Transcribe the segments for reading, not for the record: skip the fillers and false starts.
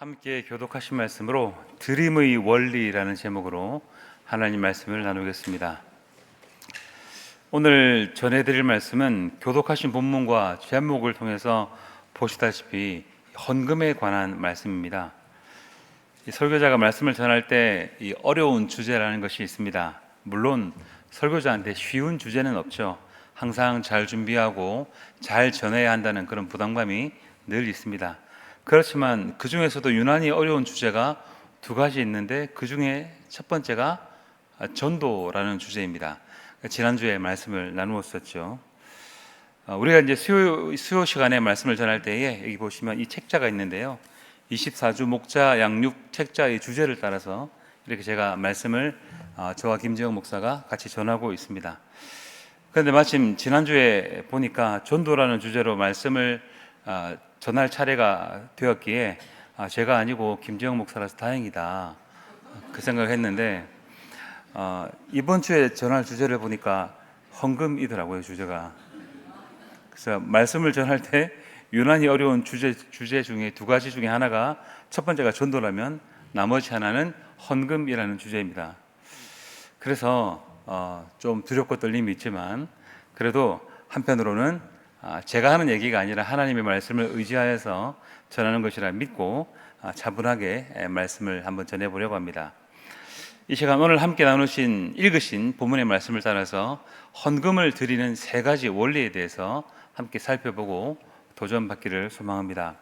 함께 교독하신 말씀으로 드림의 원리라는 제목으로 하나님 말씀을 나누겠습니다. 오늘 전해드릴 말씀은 교독하신 본문과 제목을 통해서 보시다시피 헌금에 관한 말씀입니다. 이 설교자가 말씀을 전할 때 이 어려운 주제라는 것이 있습니다. 물론 설교자한테 쉬운 주제는 없죠. 항상 잘 준비하고 잘 전해야 한다는 그런 부담감이 늘 있습니다. 그렇지만 그 중에서도 유난히 어려운 주제가 두 가지 있는데 그 중에 첫 번째가 전도라는 주제입니다. 지난주에 말씀을 나누었었죠. 우리가 이제 수요 시간에 말씀을 전할 때에 여기 보시면 이 책자가 있는데요. 24주 목자 양육 책자의 주제를 따라서 이렇게 제가 말씀을 저와 김재영 목사가 같이 전하고 있습니다. 그런데 마침 지난주에 보니까 전도라는 주제로 말씀을 전할 차례가 되었기에 제가 아니고 김재영 목사라서 다행이다 그 생각을 했는데 이번 주에 전할 주제를 보니까 헌금이더라고요. 주제가. 그래서 말씀을 전할 때 유난히 어려운 주제 중에 두 가지 중에 하나가 첫 번째가 전도라면 나머지 하나는 헌금이라는 주제입니다. 그래서 좀 두렵고 떨림이 있지만 그래도 한편으로는 제가 하는 얘기가 아니라 하나님의 말씀을 의지하여서 전하는 것이라 믿고 차분하게 말씀을 한번 전해보려고 합니다. 이 시간 오늘 함께 읽으신 본문의 말씀을 따라서 헌금을 드리는 세 가지 원리에 대해서 함께 살펴보고 도전받기를 소망합니다.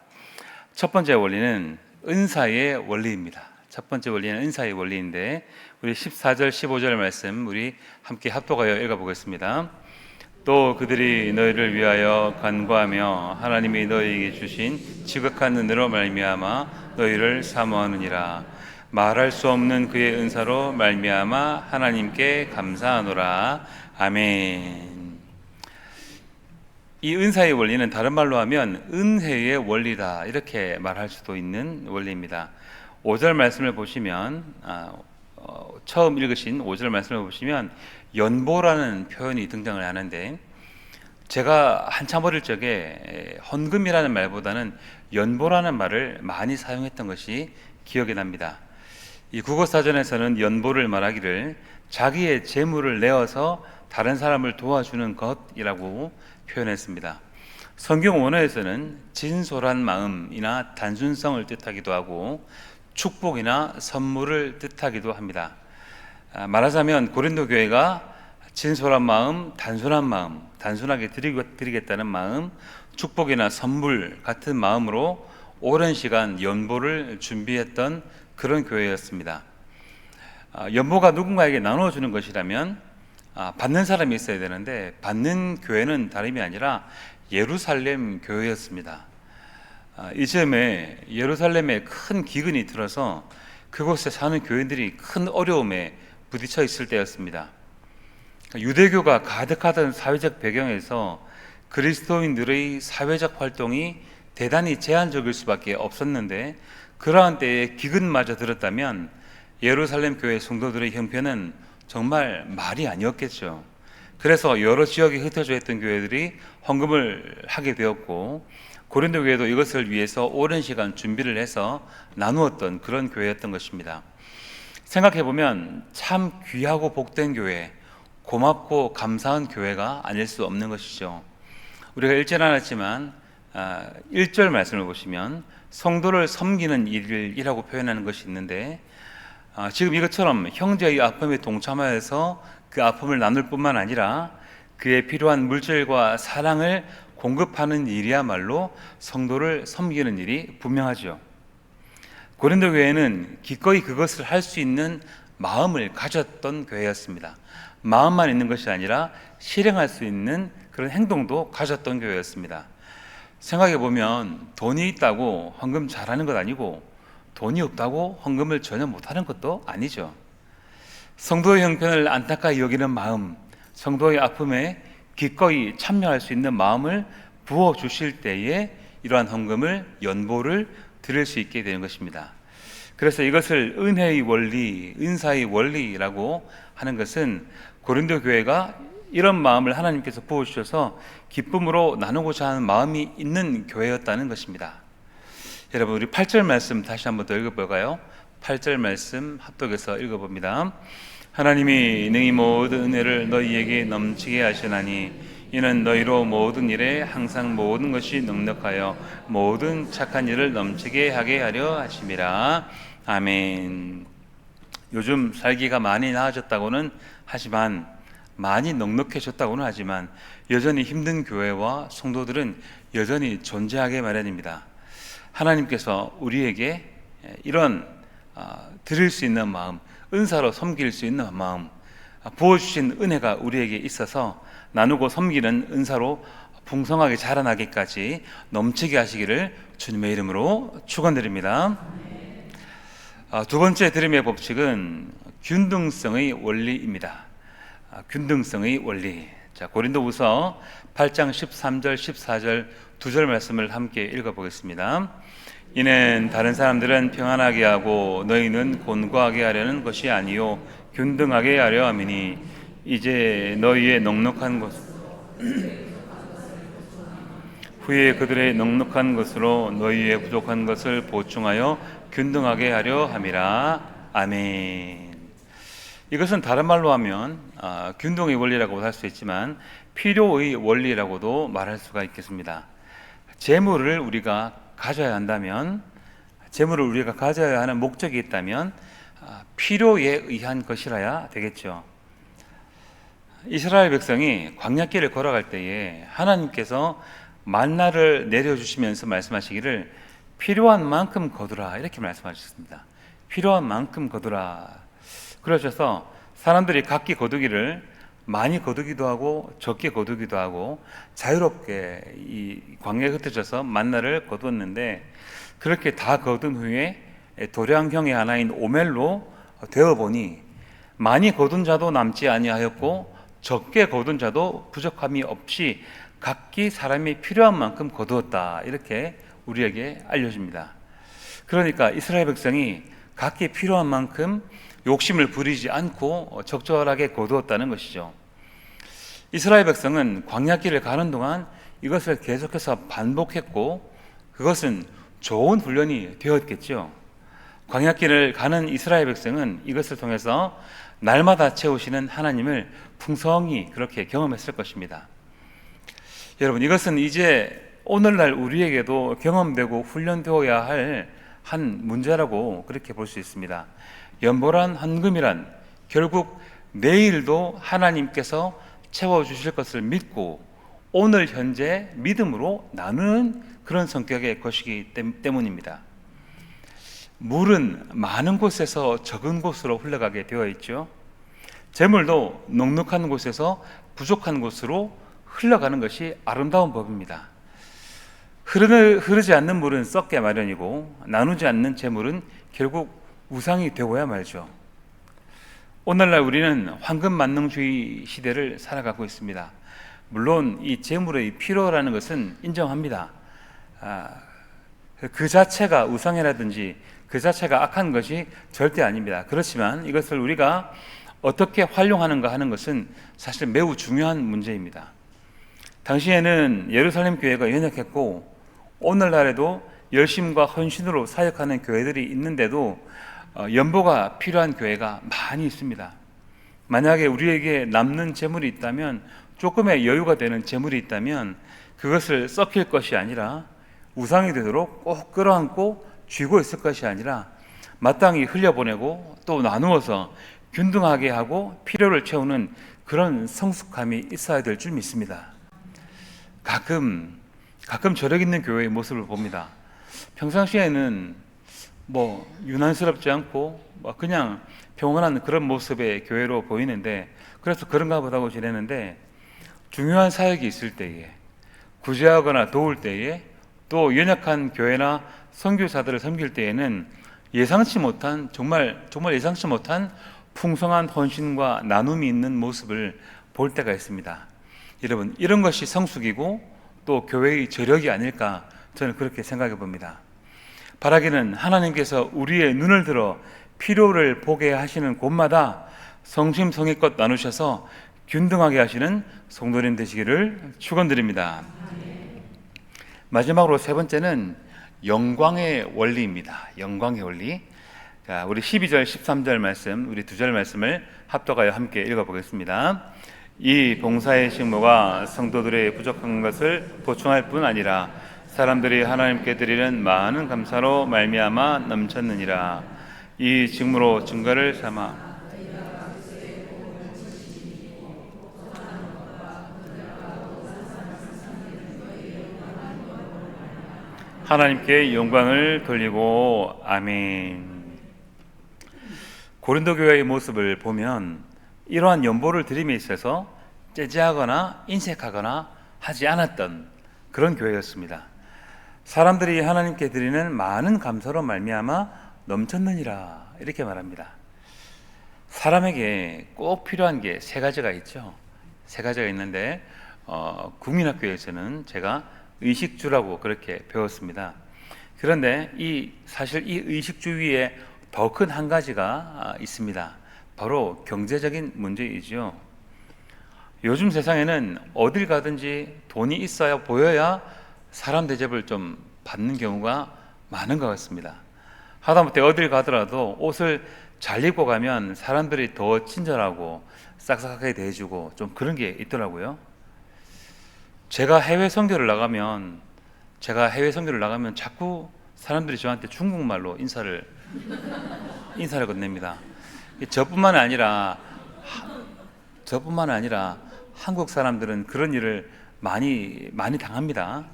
첫 번째 원리는 은사의 원리입니다. 첫 번째 원리는 은사의 원리인데 우리 14절 15절 말씀 우리 함께 합독하여 읽어보겠습니다. 또 그들이 너희를 위하여 간구하며 하나님이 너희에게 주신 지극한 은혜로 말미암아 너희를 사모하느니라. 말할 수 없는 그의 은사로 말미암아 하나님께 감사하노라. 아멘. 이 은사의 원리는 다른 말로 하면 은혜의 원리다 이렇게 말할 수도 있는 원리입니다. 5절 말씀을 보시면 처음 읽으신 5절 말씀을 보시면 연보라는 표현이 등장을 하는데 제가 한참 어릴 적에 헌금이라는 말보다는 연보라는 말을 많이 사용했던 것이 기억이 납니다. 이 국어사전에서는 연보를 말하기를 자기의 재물을 내어서 다른 사람을 도와주는 것이라고 표현했습니다. 성경 원어에서는 진솔한 마음이나 단순성을 뜻하기도 하고 축복이나 선물을 뜻하기도 합니다. 말하자면 고린도 교회가 진솔한 마음, 단순한 마음, 단순하게 드리겠다는 마음, 축복이나 선물 같은 마음으로 오랜 시간 연보를 준비했던 그런 교회였습니다. 연보가 누군가에게 나눠주는 것이라면 받는 사람이 있어야 되는데 받는 교회는 다름이 아니라 예루살렘 교회였습니다. 이쯤에 예루살렘에 큰 기근이 들어서 그곳에 사는 교인들이 큰 어려움에 부딪혀 있을 때였습니다. 유대교가 가득하던 사회적 배경에서 그리스도인들의 사회적 활동이 대단히 제한적일 수밖에 없었는데 그러한 때에 기근마저 들었다면 예루살렘 교회 성도들의 형편은 정말 말이 아니었겠죠. 그래서 여러 지역에 흩어져 있던 교회들이 헌금을 하게 되었고 고린도 교회도 이것을 위해서 오랜 시간 준비를 해서 나누었던 그런 교회였던 것입니다. 생각해보면 참 귀하고 복된 교회, 고맙고 감사한 교회가 아닐 수 없는 것이죠. 우리가 읽지 않았지만 1절 말씀을 보시면 성도를 섬기는 일이라고 표현하는 것이 있는데 지금 이것처럼 형제의 아픔에 동참하여서 그 아픔을 나눌 뿐만 아니라 그에 필요한 물질과 사랑을 공급하는 일이야말로 성도를 섬기는 일이 분명하죠. 고린도 교회는 기꺼이 그것을 할 수 있는 마음을 가졌던 교회였습니다. 마음만 있는 것이 아니라 실행할 수 있는 그런 행동도 가졌던 교회였습니다. 생각해 보면 돈이 있다고 헌금 잘하는 것 아니고 돈이 없다고 헌금을 전혀 못하는 것도 아니죠. 성도의 형편을 안타까이 여기는 마음, 성도의 아픔에 기꺼이 참여할 수 있는 마음을 부어주실 때에 이러한 헌금을 연보를 드릴 수 있게 되는 것입니다. 그래서 이것을 은혜의 원리, 은사의 원리라고 하는 것은 고린도 교회가 이런 마음을 하나님께서 부어주셔서 기쁨으로 나누고자 하는 마음이 있는 교회였다는 것입니다. 여러분, 우리 8절 말씀 다시 한번 더 읽어볼까요? 8절 말씀 합독해서 읽어봅니다. 하나님이 능히 모든 은혜를 너희에게 넘치게 하시나니 이는 너희로 모든 일에 항상 모든 것이 넉넉하여 모든 착한 일을 넘치게 하게 하려 하심이라. 아멘. 요즘 살기가 많이 나아졌다고는 하지만, 많이 넉넉해졌다고는 하지만 여전히 힘든 교회와 성도들은 여전히 존재하게 마련입니다. 하나님께서 우리에게 이런 드릴 수 있는 마음, 은사로 섬길 수 있는 마음, 부어주신 은혜가 우리에게 있어서 나누고 섬기는 은사로 풍성하게 자라나기까지 넘치게 하시기를 주님의 이름으로 축원드립니다. 두 번째 드림의 법칙은 균등성의 원리입니다. 균등성의 원리. 자, 고린도후서 8장 13절 14절 두 절 말씀을 함께 읽어보겠습니다. 이는 다른 사람들은 평안하게 하고 너희는 곤고하게 하려는 것이 아니요 균등하게 하려 함이니 이제 너희의 넉넉한 것 후에 그들의 넉넉한 것으로 너희의 부족한 것을 보충하여 균등하게 하려 함이라. 아멘. 이것은 다른 말로 하면 균등의 원리라고 할 수 있지만 필요의 원리라고도 말할 수가 있겠습니다. 재물을 우리가 가져야 한다면, 재물을 우리가 가져야 하는 목적이 있다면 필요에 의한 것이라야 되겠죠. 이스라엘 백성이 광야길을 걸어갈 때에 하나님께서 만나를 내려주시면서 말씀하시기를 필요한 만큼 거두라, 이렇게 말씀하셨습니다. 필요한 만큼 거두라. 그러셔서 사람들이 각기 거두기를 많이 거두기도 하고 적게 거두기도 하고 자유롭게 이 광야에 흩어져서 만나를 거두었는데, 그렇게 다 거둔 후에 도량형의 하나인 오멜로 되어보니 많이 거둔 자도 남지 아니하였고 적게 거둔 자도 부족함이 없이 각기 사람이 필요한 만큼 거두었다, 이렇게 우리에게 알려줍니다. 그러니까 이스라엘 백성이 각기 필요한 만큼 욕심을 부리지 않고 적절하게 거두었다는 것이죠. 이스라엘 백성은 광야길을 가는 동안 이것을 계속해서 반복했고 그것은 좋은 훈련이 되었겠죠. 광야길을 가는 이스라엘 백성은 이것을 통해서 날마다 채우시는 하나님을 풍성히 그렇게 경험했을 것입니다. 여러분, 이것은 이제 오늘날 우리에게도 경험되고 훈련되어야 할 한 문제라고 그렇게 볼 수 있습니다. 연보란 헌금이란 결국 내일도 하나님께서 채워주실 것을 믿고 오늘 현재 믿음으로 나누는 그런 성격의 것이기 때문입니다. 물은 많은 곳에서 적은 곳으로 흘러가게 되어 있죠. 재물도 넉넉한 곳에서 부족한 곳으로 흘러가는 것이 아름다운 법입니다. 흐르지 않는 물은 썩게 마련이고 나누지 않는 재물은 결국 우상이 되고야 말죠. 오늘날 우리는 황금 만능주의 시대를 살아가고 있습니다. 물론 이 재물의 필요라는 것은 인정합니다. 그 자체가 우상이라든지 그 자체가 악한 것이 절대 아닙니다. 그렇지만 이것을 우리가 어떻게 활용하는가 하는 것은 사실 매우 중요한 문제입니다. 당시에는 예루살렘 교회가 연약했고 오늘날에도 열심과 헌신으로 사역하는 교회들이 있는데도 연보가 필요한 교회가 많이 있습니다. 만약에 우리에게 남는 재물이 있다면, 조금의 여유가 되는 재물이 있다면 그것을 썩힐 것이 아니라 우상이 되도록 꼭 끌어안고 쥐고 있을 것이 아니라 마땅히 흘려보내고 또 나누어서 균등하게 하고 필요를 채우는 그런 성숙함이 있어야 될 줄 믿습니다. 가끔 저력 있는 교회의 모습을 봅니다. 평상시에는 유난스럽지 않고 그냥 평온한 그런 모습의 교회로 보이는데, 그래서 그런가 보다고 지내는데 중요한 사역이 있을 때에, 구제하거나 도울 때에, 또 연약한 교회나 선교사들을 섬길 때에는 예상치 못한, 정말 예상치 못한 풍성한 헌신과 나눔이 있는 모습을 볼 때가 있습니다. 여러분, 이런 것이 성숙이고 또 교회의 저력이 아닐까, 저는 그렇게 생각해 봅니다. 바라기는 하나님께서 우리의 눈을 들어 필요를 보게 하시는 곳마다 성심성의껏 나누셔서 균등하게 하시는 성도님 되시기를 축원드립니다. 마지막으로 세 번째는 영광의 원리입니다. 영광의 원리. 자, 우리 12절, 13절 말씀, 우리 두 절 말씀을 합독하여 함께 읽어보겠습니다. 이 봉사의 식모가 성도들의 부족한 것을 보충할 뿐 아니라 사람들이 하나님께 드리는 많은 감사로 말미암아 넘쳤느니라. 이 직무로 증거를 삼아 하나님께 영광을 돌리고. 아멘. 고린도 교회의 모습을 보면 이러한 연보를 드림에 있어서 째째하거나 인색하거나 하지 않았던 그런 교회였습니다. 사람들이 하나님께 드리는 많은 감사로 말미암아 넘쳤느니라, 이렇게 말합니다. 사람에게 꼭 필요한 게 세 가지가 있죠. 세 가지가 있는데 국민학교에서는 제가 의식주라고 그렇게 배웠습니다. 그런데 사실 이 의식주 위에 더 큰 한 가지가 있습니다. 바로 경제적인 문제이죠. 요즘 세상에는 어딜 가든지 돈이 있어야 보여야 사람 대접을 좀 받는 경우가 많은 것 같습니다. 하다못해 어딜 가더라도 옷을 잘 입고 가면 사람들이 더 친절하고 싹싹하게 대해주고 좀 그런 게 있더라고요. 제가 해외 선교를 나가면 자꾸 사람들이 저한테 중국말로 인사를 건넵니다. 저뿐만 아니라 한국 사람들은 그런 일을 많이 당합니다.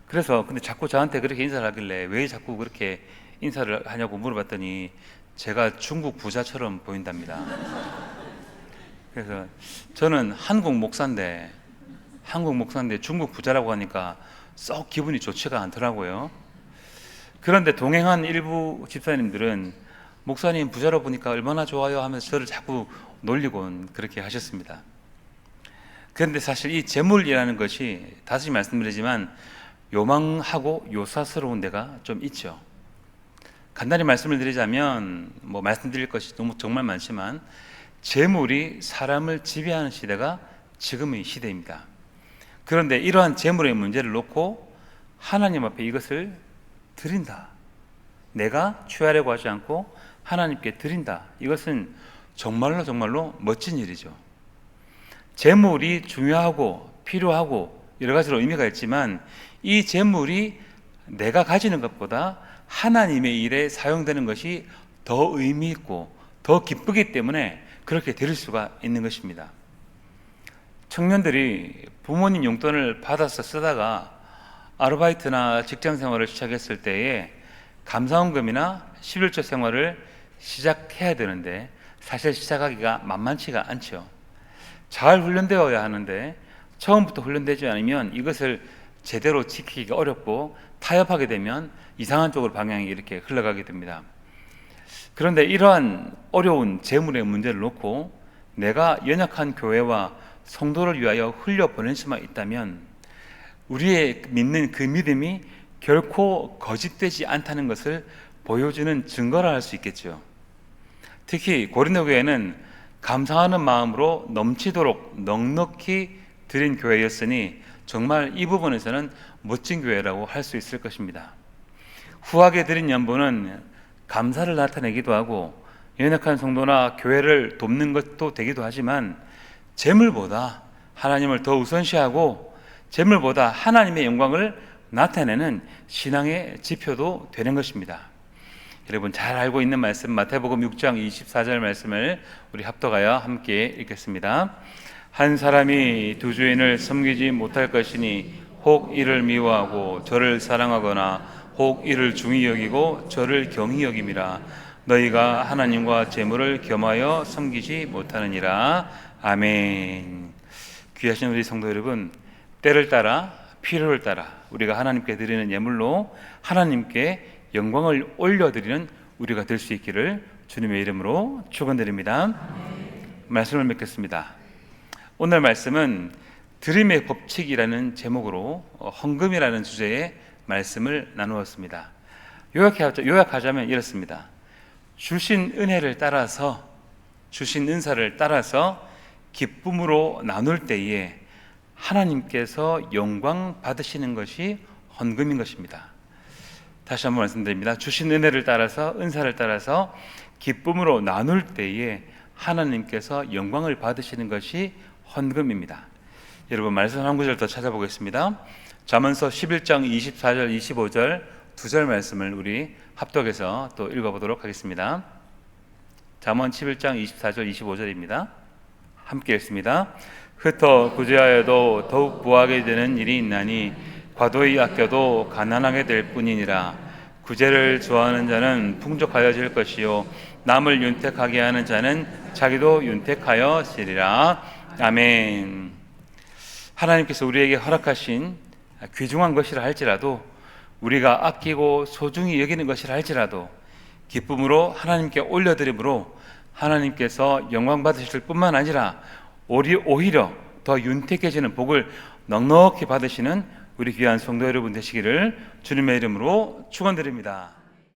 그래서 근데 자꾸 저한테 그렇게 인사를 하길래 왜 자꾸 그렇게 인사를 하냐고 물어봤더니 제가 중국 부자처럼 보인답니다. 그래서 저는 한국 목사인데 중국 부자라고 하니까 썩 기분이 좋지가 않더라고요. 그런데 동행한 일부 집사님들은 목사님 부자로 보니까 얼마나 좋아요 하면서 저를 자꾸 놀리곤 그렇게 하셨습니다. 그런데 사실 이 재물이라는 것이 다시 말씀드리지만 요망하고 요사스러운 데가 좀 있죠. 간단히 말씀을 드리자면 말씀드릴 것이 정말 많지만 재물이 사람을 지배하는 시대가 지금의 시대입니다. 그런데 이러한 재물의 문제를 놓고 하나님 앞에 이것을 드린다, 내가 취하려고 하지 않고 하나님께 드린다, 이것은 정말로 멋진 일이죠. 재물이 중요하고 필요하고 여러 가지로 의미가 있지만 이 재물이 내가 가지는 것보다 하나님의 일에 사용되는 것이 더 의미 있고 더 기쁘기 때문에 그렇게 드릴 수가 있는 것입니다. 청년들이 부모님 용돈을 받아서 쓰다가 아르바이트나 직장 생활을 시작했을 때에 감사원금이나 11조 생활을 시작해야 되는데 사실 시작하기가 만만치가 않죠. 잘 훈련되어야 하는데 처음부터 훈련되지 않으면 이것을 제대로 지키기가 어렵고 타협하게 되면 이상한 쪽으로 방향이 이렇게 흘러가게 됩니다. 그런데 이러한 어려운 재물의 문제를 놓고 내가 연약한 교회와 성도를 위하여 흘려보낼 수만 있다면 우리의 믿는 그 믿음이 결코 거짓되지 않다는 것을 보여주는 증거라 할 수 있겠죠. 특히 고린도 교회는 감사하는 마음으로 넘치도록 넉넉히 드린 교회였으니 정말 이 부분에서는 멋진 교회라고 할 수 있을 것입니다. 후하게 드린 연보는 감사를 나타내기도 하고 연약한 성도나 교회를 돕는 것도 되기도 하지만 재물보다 하나님을 더 우선시하고 재물보다 하나님의 영광을 나타내는 신앙의 지표도 되는 것입니다. 여러분 잘 알고 있는 말씀 마태복음 6장 24절 말씀을 우리 합독하여 함께 읽겠습니다. 한 사람이 두 주인을 섬기지 못할 것이니 혹 이를 미워하고 저를 사랑하거나 혹 이를 중히 여기고 저를 경히 여김이라. 너희가 하나님과 재물을 겸하여 섬기지 못하느니라. 아멘. 귀하신 우리 성도 여러분, 때를 따라 필요를 따라 우리가 하나님께 드리는 예물로 하나님께 영광을 올려드리는 우리가 될 수 있기를 주님의 이름으로 축원드립니다. 말씀을 맺겠습니다. 오늘 말씀은 드림의 법칙이라는 제목으로 헌금이라는 주제의 말씀을 나누었습니다. 요약하자면 이렇습니다. 주신 은혜를 따라서, 주신 은사를 따라서 기쁨으로 나눌 때에 하나님께서 영광 받으시는 것이 헌금인 것입니다. 다시 한번 말씀드립니다. 주신 은혜를 따라서, 은사를 따라서 기쁨으로 나눌 때에 하나님께서 영광을 받으시는 것이 헌금입니다. 여러분, 말씀 한 구절 더 찾아보겠습니다. 잠언서 11장 24절 25절 두 절 말씀을 우리 합독해서 또 읽어보도록 하겠습니다. 잠언 11장 24절 25절입니다. 함께 읽습니다. 흩어 구제하여도 더욱 부하게 되는 일이 있나니 과도히 아껴도 가난하게 될 뿐이니라. 구제를 좋아하는 자는 풍족하여질 것이요 남을 윤택하게 하는 자는 자기도 윤택하여지리라. 아멘. 하나님께서 우리에게 허락하신 귀중한 것이라 할지라도, 우리가 아끼고 소중히 여기는 것이라 할지라도 기쁨으로 하나님께 올려드림으로 하나님께서 영광 받으실 뿐만 아니라 오히려 더 윤택해지는 복을 넉넉히 받으시는 우리 귀한 성도 여러분 되시기를 주님의 이름으로 축원드립니다.